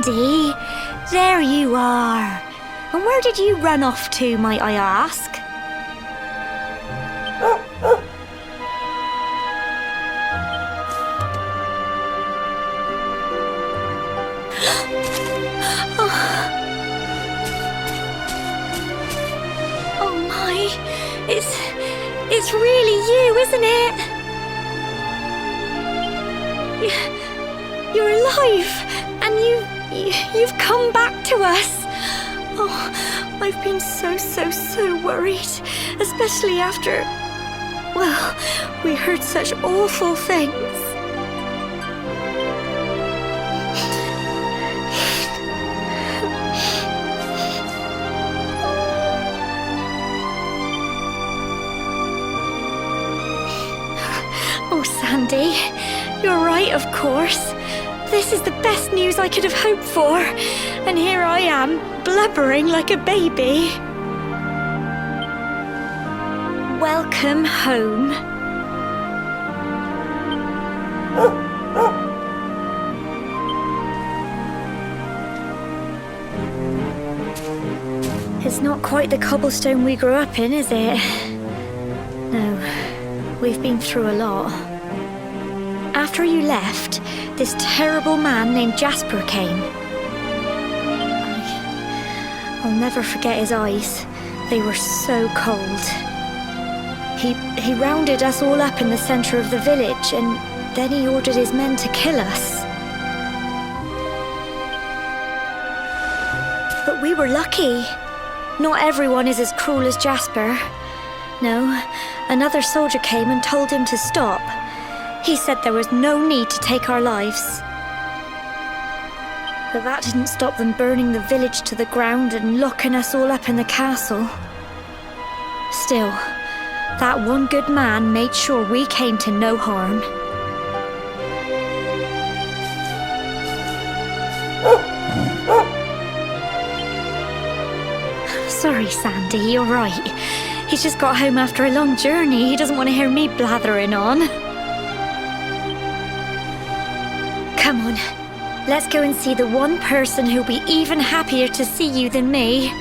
Sandy, there you are. And where did you run off to, might I ask? Oh my, it's really you, isn't it? You're alive, and you've come back to us. Oh, I've been so worried, especially after, well, we heard such awful things. Oh, Sandy, you're right, of course. This is the best news I could have hoped for. And here I am, blubbering like a baby. Welcome home. It's not quite the cobblestone we grew up in, is it? No, we've been through a lot. After you left, this terrible man named Jasper came. I'll never forget his eyes. They were so cold. He rounded us all up in the center of the village, and then he ordered his men to kill us. But we were lucky. Not everyone is as cruel as Jasper. No, another soldier came and told him to stop. He said there was no need to take our lives. But that didn't stop them burning the village to the ground and locking us all up in the castle. Still, that one good man made sure we came to no harm. worry, Sandy, you're right. He's just got home after a long journey. He doesn't want to hear me blathering on. Come on, let's go and see the one person who'll be even happier to see you than me.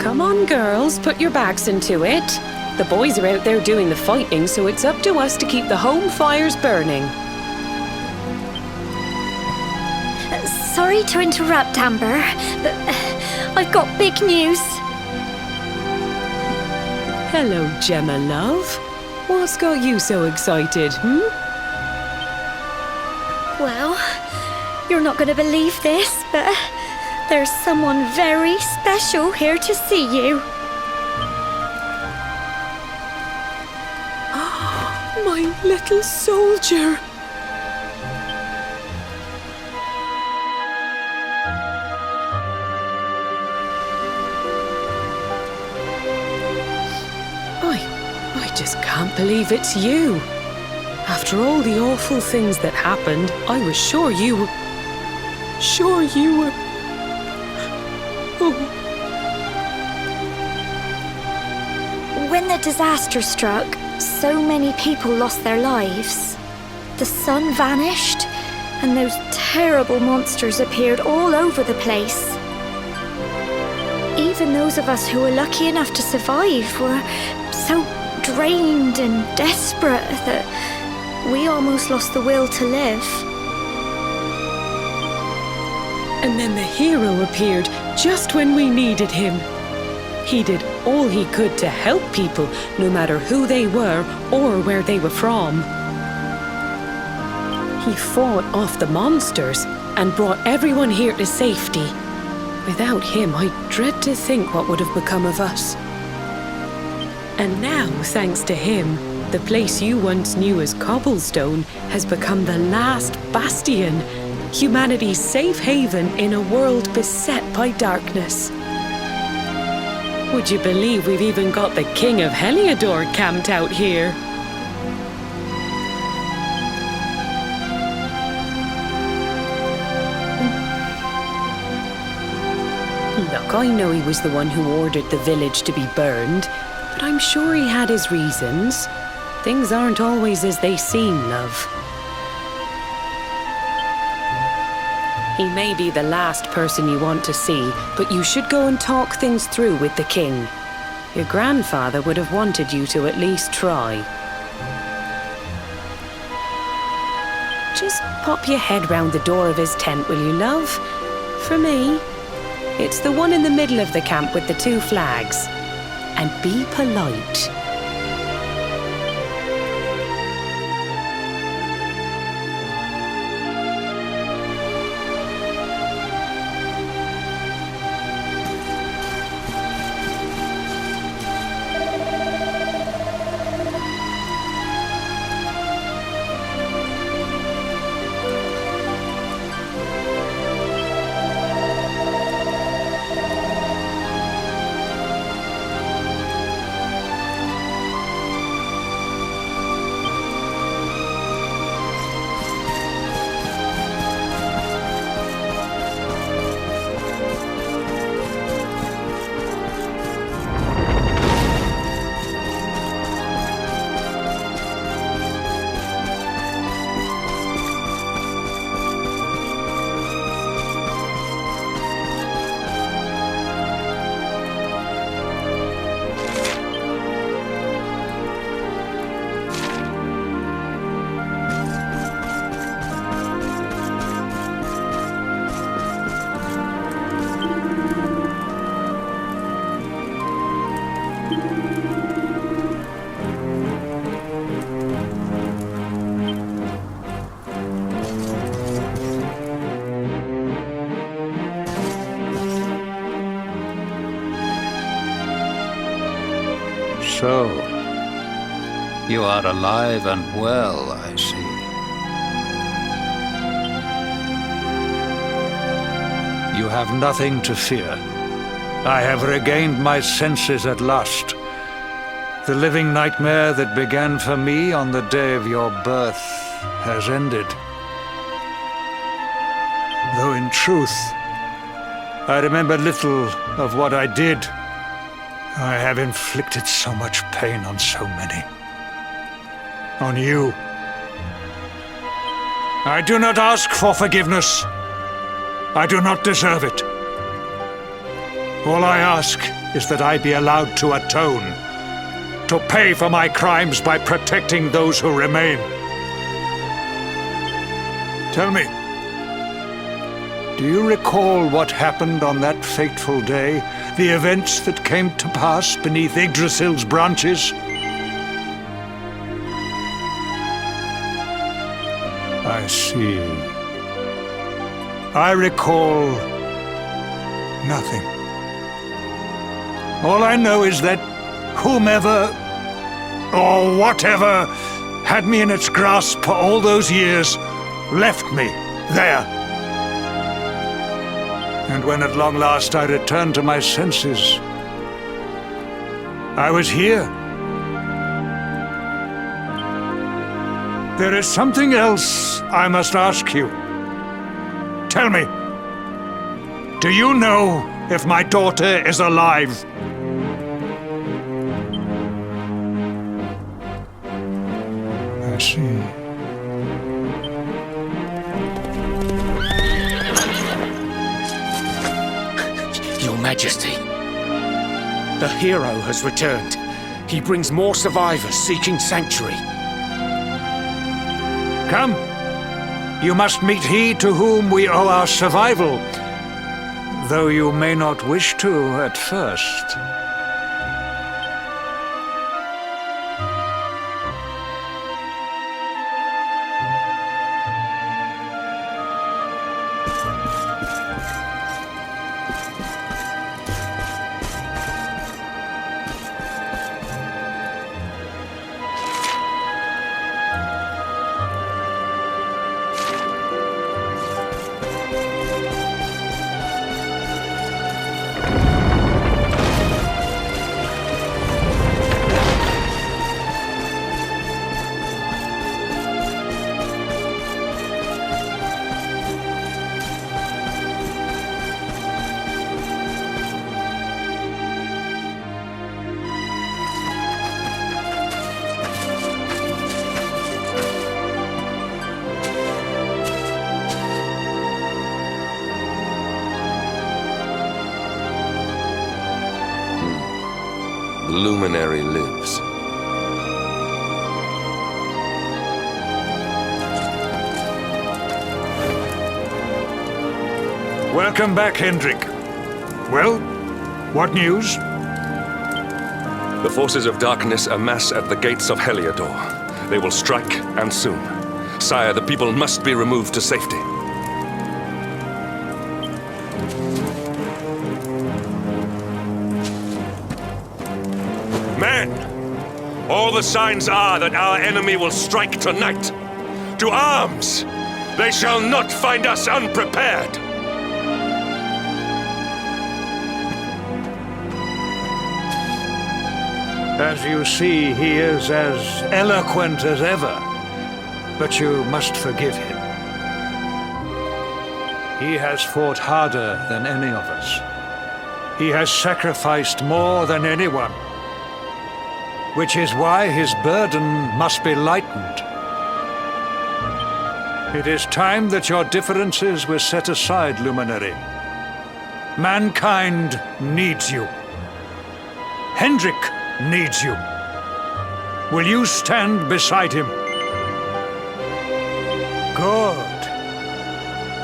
Come on, girls, put your backs into it. The boys are out there doing the fighting, so it's up to us to keep the home fires burning. Sorry to interrupt, Amber, but I've got big news. Hello, Gemma, love. What's got you so excited, Well, you're not going to believe this, but there's someone very special here to see you. My little soldier. I just can't believe it's you. After all the awful things that happened, I was sure you were... Oh. When the disaster struck, so many people lost their lives. The sun vanished, and those terrible monsters appeared all over the place. Even those of us who were lucky enough to survive were so drained and desperate that we almost lost the will to live. And then the hero appeared just when we needed him. He did all he could to help people, no matter who they were or where they were from. He fought off the monsters and brought everyone here to safety. Without him, I dread to think what would have become of us. And now, thanks to him, the place you once knew as Cobblestone has become the last bastion, humanity's safe haven in a world beset by darkness. Would you believe we've even got the King of Heliodor camped out here? Look, I know he was the one who ordered the village to be burned, but I'm sure he had his reasons. Things aren't always as they seem, love. He may be the last person you want to see, but you should go and talk things through with the king. Your grandfather would have wanted you to at least try. Just pop your head round the door of his tent, will you, love? For me. It's the one in the middle of the camp with the 2 flags. And be polite. So, you are alive and well, I see. You have nothing to fear. I have regained my senses at last. The living nightmare that began for me on the day of your birth has ended. Though in truth, I remember little of what I did. I have inflicted so much pain on so many. On you. I do not ask for forgiveness. I do not deserve it. All I ask is that I be allowed to atone, to pay for my crimes by protecting those who remain. Tell me, do you recall what happened on that fateful day? The events that came to pass beneath Yggdrasil's branches? I see. I recall nothing. All I know is that whomever or whatever had me in its grasp for all those years left me there. And when at long last I returned to my senses, I was here. There is something else I must ask you. Tell me, do you know if my daughter is alive? I see. Your Majesty, the hero has returned. He brings more survivors seeking sanctuary. Come. You must meet he to whom we owe our survival, though you may not wish to at first. The luminary lives. Welcome back, Hendrik. Well, what news? The forces of darkness amass at the gates of Heliodor. They will strike, and soon. Sire, the people must be removed to safety. Men! All the signs are that our enemy will strike tonight. To arms! They shall not find us unprepared! As you see, he is as eloquent as ever, but you must forgive him. He has fought harder than any of us. He has sacrificed more than anyone, which is why his burden must be lightened. It is time that your differences were set aside, Luminary. Mankind needs you. Hendrik needs you. Will you stand beside him? Good.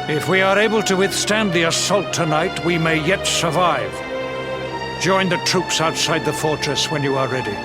If we are able to withstand the assault tonight, we may yet survive. Join the troops outside the fortress when you are ready.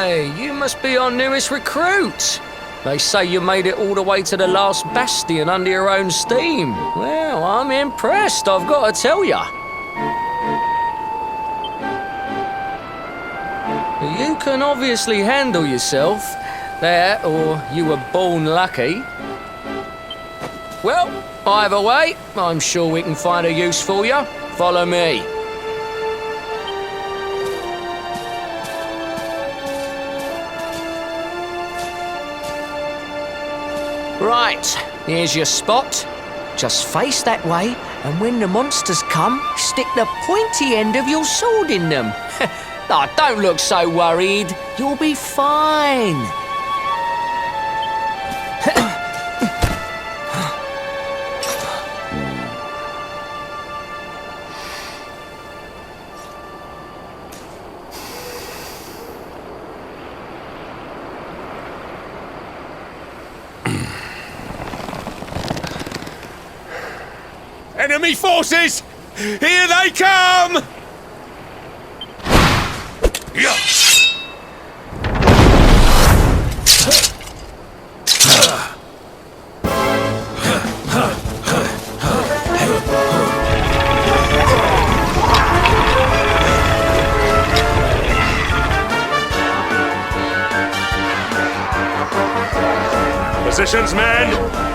Aye, you must be our newest recruit. They say you made it all the way to the last bastion under your own steam. Well, I'm impressed, I've got to tell ya. You can obviously handle yourself. That, or you were born lucky. Well, either way, I'm sure we can find a use for you. Follow me. Right, here's your spot. Just face that way, and when the monsters come, stick the pointy end of your sword in them. Oh, don't look so worried. You'll be fine. Enemy forces! Here they come! Positions, men!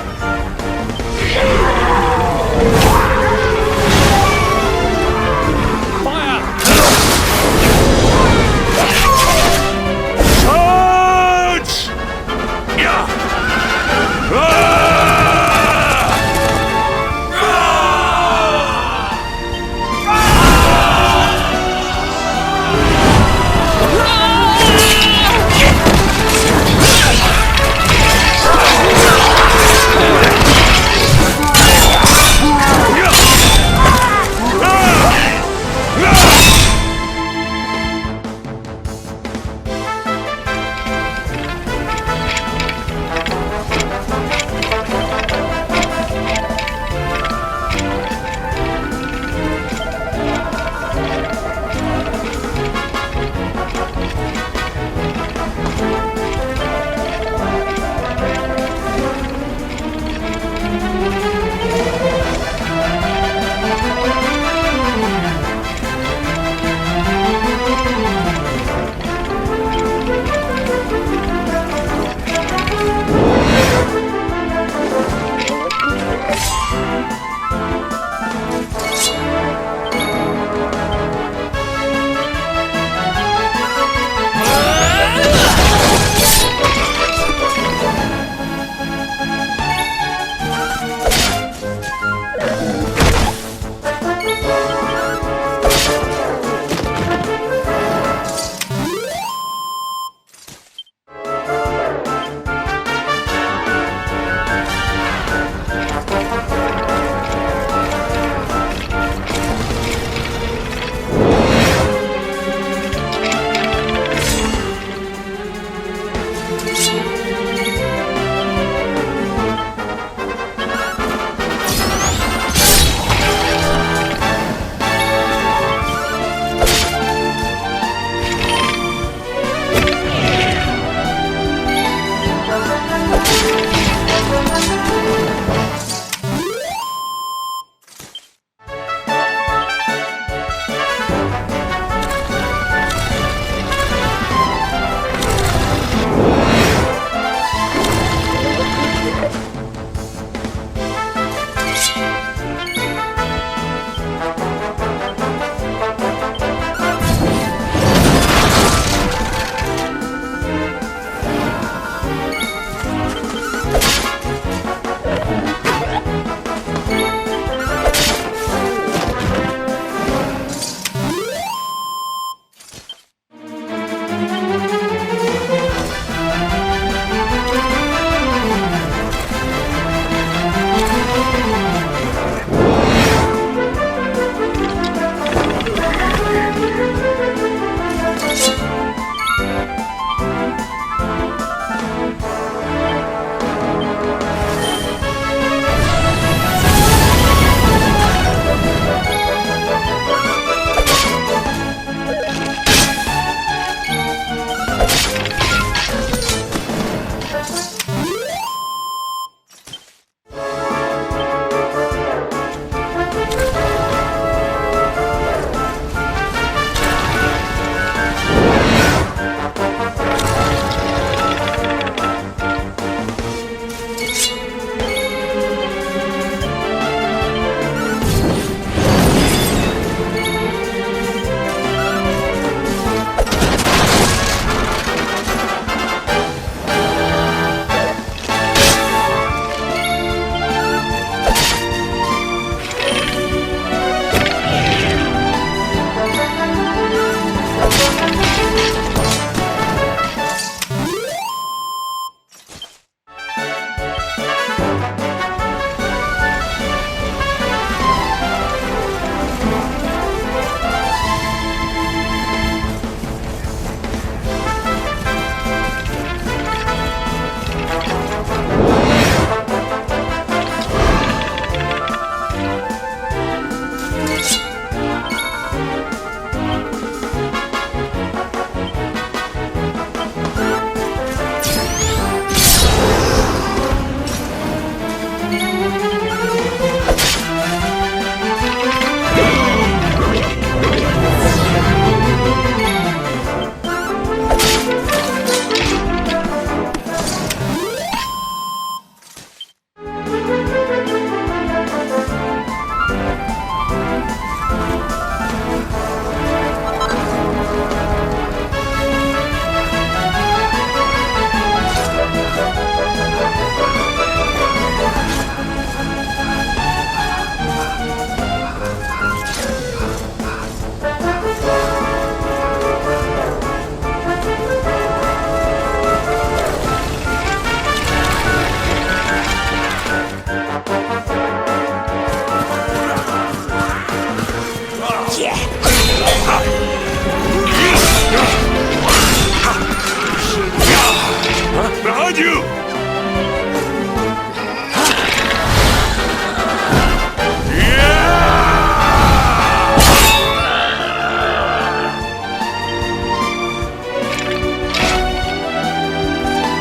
Behind you!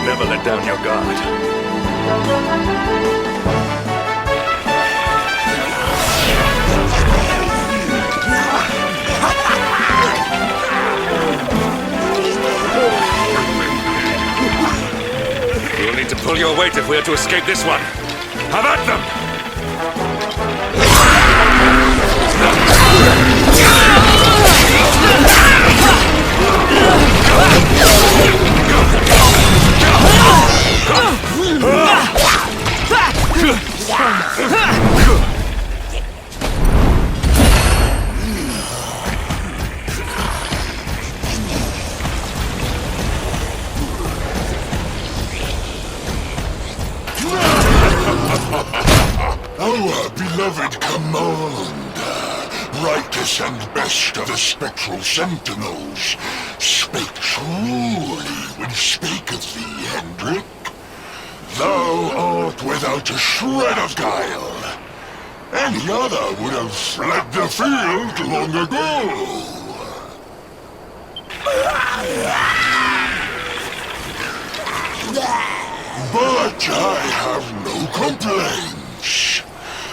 Never let down your guard. We'll need to pull your weight if we are to escape this one. Have at them! Our beloved commander, brightest and best of the spectral sentinels, spake truly when spaketh thee, Hendrik. Thou art without a shred of guile. Any other would have fled the field long ago. But I have no complaints.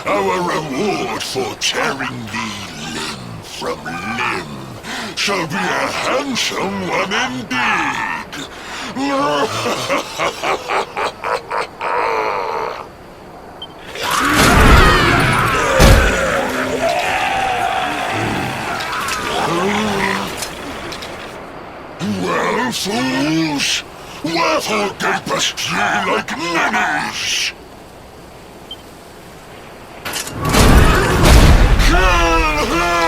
Our reward for tearing thee limb from limb shall be a handsome one indeed. Well, fools, wherefore gapest ye like ninnies? Kill him!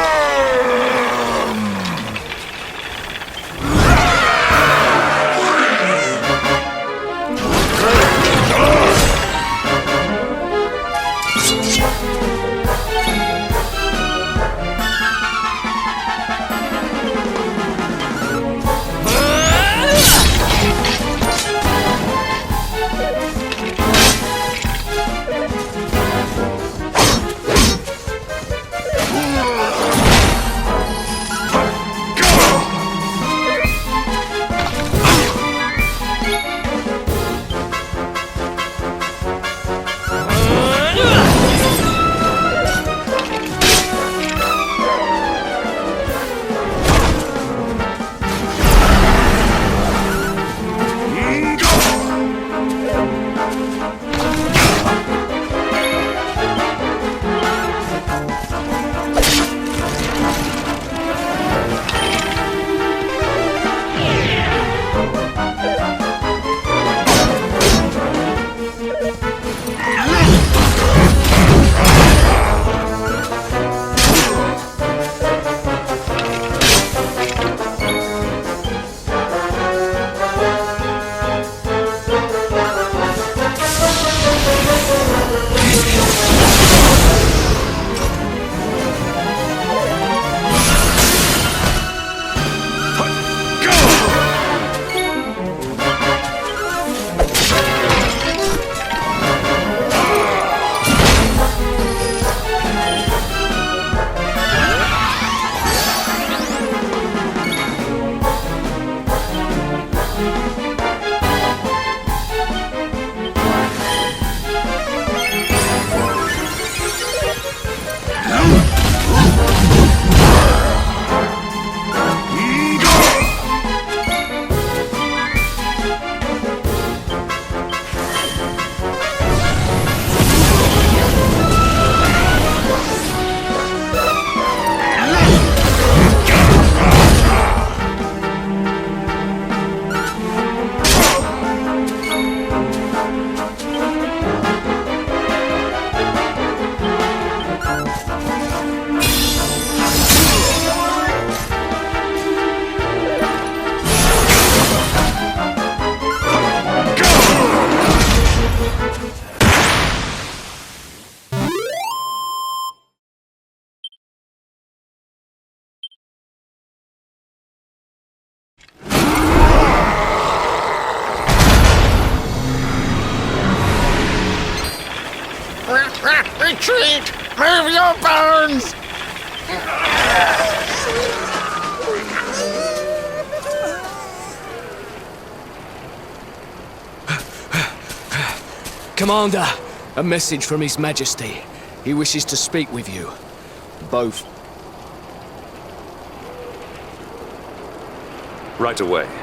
Retreat! Move your bones! Commander, a message from His Majesty. He wishes to speak with you. Both. Right away.